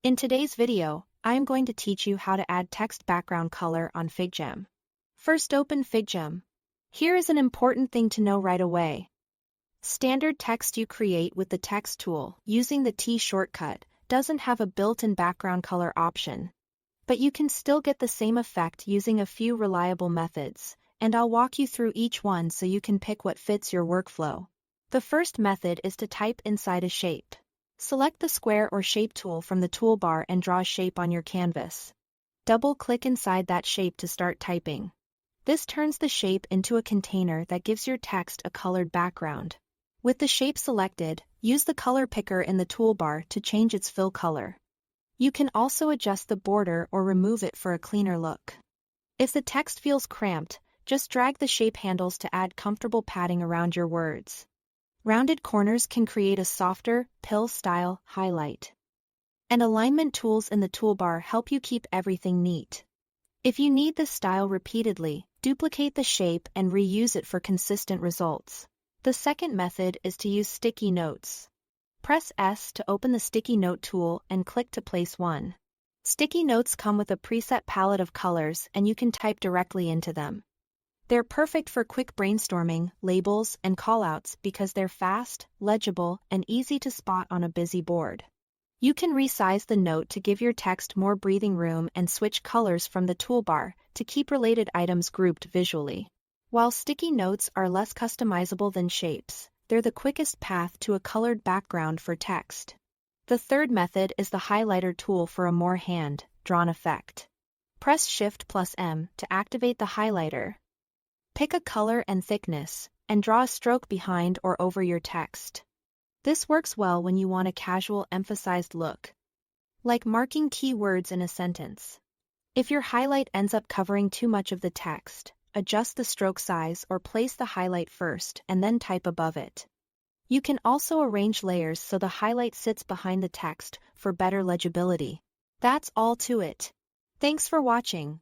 In today's video, I am going to teach you how to add text background color on Figjam. First, open Figjam. Here is an important thing to know right away. Standard text you create with the text tool using the T shortcut doesn't have a built-in background color option. But you can still get the same effect using a few reliable methods, and I'll walk you through each one so you can pick what fits your workflow. The first method is to type inside a shape. Select the square or shape tool from the toolbar and draw a shape on your canvas. Double-click inside that shape to start typing. This turns the shape into a container that gives your text a colored background. With the shape selected, use the color picker in the toolbar to change its fill color. You can also adjust the border or remove it for a cleaner look. If the text feels cramped, just drag the shape handles to add comfortable padding around your words. Rounded corners can create a softer, pill-style highlight. And alignment tools in the toolbar help you keep everything neat. If you need this style repeatedly, duplicate the shape and reuse it for consistent results. The second method is to use sticky notes. Press S to open the sticky note tool and click to place one. Sticky notes come with a preset palette of colors and you can type directly into them. They're perfect for quick brainstorming, labels, and callouts because they're fast, legible, and easy to spot on a busy board. You can resize the note to give your text more breathing room and switch colors from the toolbar to keep related items grouped visually. While sticky notes are less customizable than shapes, they're the quickest path to a colored background for text. The third method is the highlighter tool for a more hand-drawn effect. Press Shift+M to activate the highlighter. Pick a color and thickness, and draw a stroke behind or over your text. This works well when you want a casual, emphasized look, like marking key words in a sentence. If your highlight ends up covering too much of the text, adjust the stroke size or place the highlight first and then type above it. You can also arrange layers so the highlight sits behind the text for better legibility. That's all to it. Thanks for watching.